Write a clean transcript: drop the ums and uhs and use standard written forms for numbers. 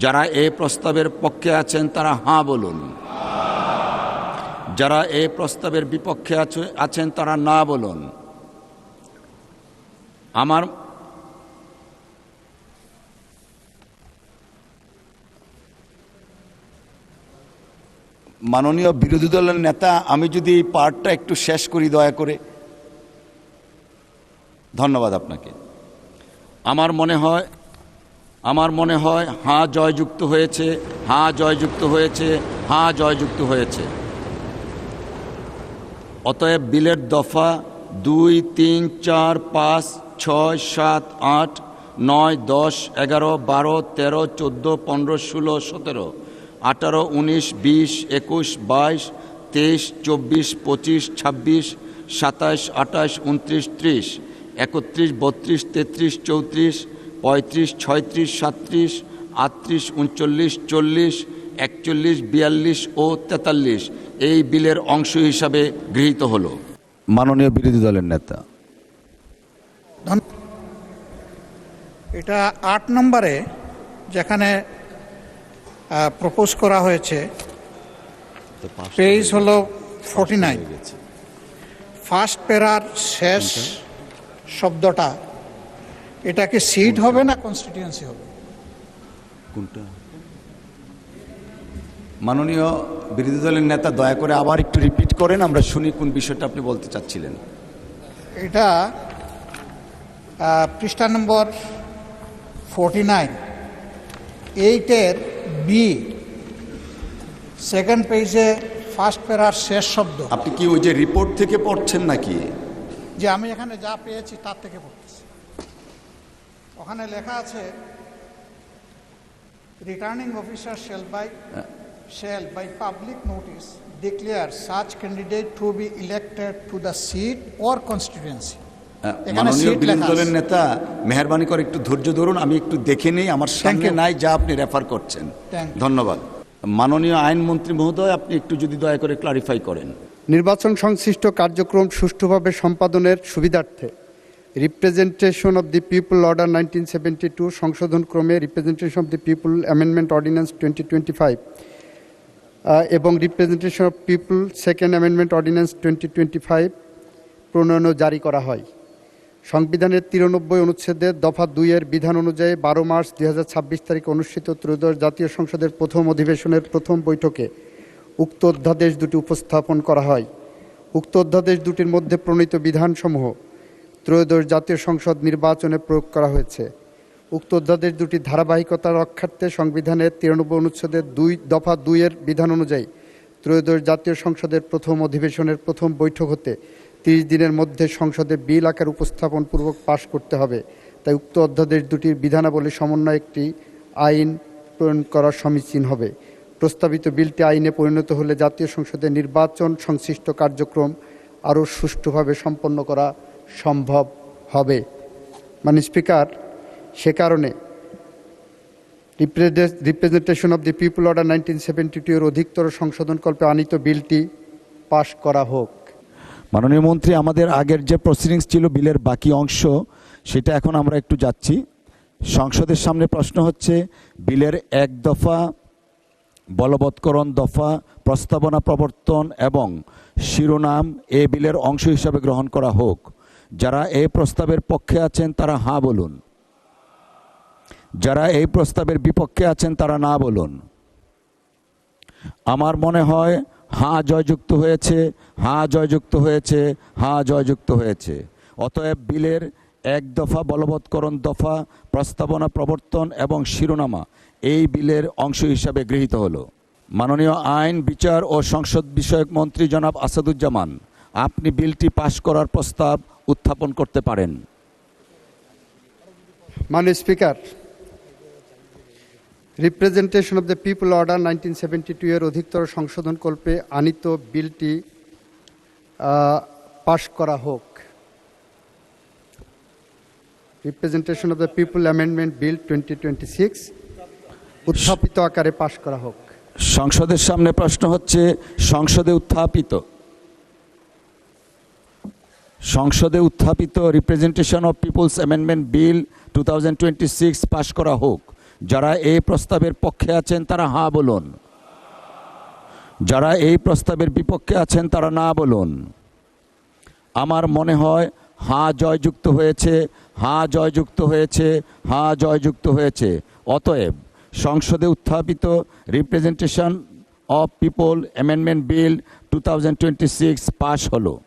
যারা এই প্রস্তাবের পক্ষে আছেন তারা হাঁ বলুন। যারা এই প্রস্তাবের বিপক্ষে আছেন তারা না বলুন। আমার মাননীয় বিরোধী দলের নেতা, আমি যদি এই পার্টটা একটু শেষ করি দয়া করে। ধন্যবাদ আপনাকে। আমার মনে হয় হাঁ জয়যুক্ত হয়েছে, হাঁ জয়যুক্ত হয়েছে, হাঁ জয়যুক্ত হয়েছে। অতএব বিলের দফা 2, 3, 4, 5, 6, 7, 8, 9, 10, 11, 12, 13, 14, 15, 16, 17, 18, 19, 20, 21, 22, 23, 24, 25, 26, 27, 28, 29, 30, 31, 32, 33, 34, 35, 36, 37, 38, 39, 40, 41, 42 ও 43 এই বিলের অংশ হিসাবে গৃহীত হলো। মাননীয় বিরোধী দলের নেতা। এটা 8 নম্বরে যেখানে প্রপোজ করা হয়েছে, পেজ হলো 49, ফার্স্ট প্যারার শেষ শব্দটা, এটা কি সিট হবে না কনস্টিটিউয়েন্সি হবে? কোনটা? মাননীয় বিরোধী দলের নেতা, দয়া করে আবার একটু রিপিট করেন, আমরা শুনি কোন বিষয়টা আপনি বলতে চাচ্ছিলেন। এটা পৃষ্ঠা নম্বর 49, 8-এর বি, সেকেন্ড পেজে ফার্স্ট প্যারার শেষ শব্দ। আপনি কি ওই যে রিপোর্ট থেকে পড়ছেন নাকি? যে আমি এখানে যা পেয়েছি তার থেকে পড়তেছি। ওখানে লেখা আছে, returning officer shall by public notice declare such candidate to be elected to the seat or constituency. মাননীয় বিরোধী দলের নেতা, মেহরবানি করে একটু ধৈর্য ধরুন, আমি একটু দেখে নেই, আমার সামনে নাই যা আপনি রেফার করছেন। ধন্যবাদ। মাননীয় আইনমন্ত্রী মহোদয়, আপনি একটু যদি দয়া করে ক্লারিফাই করেন। নির্বাচন সংশ্লিষ্ট কার্যক্রম সুষ্ঠুভাবে সম্পাদনের সুবিধার্থে representation of the people order 1972 সংশোধন ক্রমে representation of the people amendment ordinance 2025 এবং representation of people second amendment ordinance 2025 প্রণয়ন জারি করা হয়। সংবিধানের 93 অনুচ্ছেদের দফা 2-এর বিধান অনুযায়ী 12 মার্চ 2026 তারিখে অনুষ্ঠিত ত্রয়োদশ জাতীয় সংসদের প্রথম অধিবেশনের প্রথম বৈঠকে উক্ত অধ্যাদেশ দুটি উপস্থাপন করা হয়। উক্ত অধ্যাদেশ দুটির মধ্যে প্রণীত বিধানসমূহ ত্রয়োদশ জাতীয় সংসদ নির্বাচনে প্রয়োগ করা হয়েছে। উক্ত অধ্যাদেশ দুটির ধারাবাহিকতা রক্ষার্থে সংবিধানের 93 অনুচ্ছেদের দফা 2-এর বিধান অনুযায়ী ত্রয়োদশ জাতীয় সংসদের প্রথম অধিবেশনের প্রথম বৈঠক হতে 30 দিনের মধ্যে সংসদে বিল আকার উপস্থাপন পূর্বক পাশ করতে হবে। তাই উক্ত অধ্যাদেশ দুটির বিধানাবলী সমন্বয়ে একটি আইন প্রণয়ন করা সমীচীন হবে। প্রস্তাবিত বিলটি আইনে পরিণত হলে জাতীয় সংসদের নির্বাচন সংশ্লিষ্ট কার্যক্রম আরও সুষ্ঠুভাবে সম্পন্ন করা সম্ভব হবে। মাননীয় স্পিকার, সে কারণে representation of the people order 1972 এর অধিকতর সংশোধনকল্পে আনিত বিলটি পাশ করা হোক। মাননীয় মন্ত্রী, আমাদের আগের যে প্রসিডিংস ছিল বিলের বাকি অংশ, সেটা এখন আমরা একটু যাচ্ছি। সংসদের সামনে প্রশ্ন হচ্ছে, বিলের 1 দফা বলবৎকরণ দফা প্রস্তাবনা প্রবর্তন এবং শিরোনাম এ বিলের অংশ হিসাবে গ্রহণ করা হোক। যারা এই প্রস্তাবের পক্ষে আছেন তারা হাঁ বলুন। যারা এই প্রস্তাবের বিপক্ষে আছেন তারা না বলুন। আমার মনে হয় হাঁ জয়যুক্ত হয়েছে, হাঁ জয়যুক্ত হয়েছে, হাঁ জয়যুক্ত হয়েছে। অতএব বিলের 1 দফা বলবৎকরণ দফা প্রস্তাবনা প্রবর্তন এবং শিরোনামা এই বিলের অংশ হিসাবে গৃহীত হলো। মাননীয় আইন, বিচার ও সংসদ বিষয়ক মন্ত্রী জনাব আসাদুজ্জামান, আপনি বিলটি পাশ করার প্রস্তাব উত্থাপন করতে পারেন। মাননীয় speaker, representation of the people order 1972 এর অধিকতর সংশোধনকল্পে আনিত বিলটি পাশ করা হোক। Representation of the people amendment bill 2026 উত্থাপিত আকারে পাশ করা হোক। সংসদের সামনে প্রশ্ন হচ্ছে, সংসদে উত্থাপিত representation of peoples amendment bill 2026 pass করা হোক। যারা এই প্রস্তাবের পক্ষে আছেন তারা হ্যাঁ বলুন। যারা এই প্রস্তাবের বিপক্ষে আছেন তারা না বলুন। আমার মনে হয় হ্যাঁ জয়যুক্ত হয়েছে, হ্যাঁ জয়যুক্ত হয়েছে, হ্যাঁ জয়যুক্ত হয়েছে। অতএব সংসদে উত্থাপিত representation of people amendment bill 2026 পাশ হলো।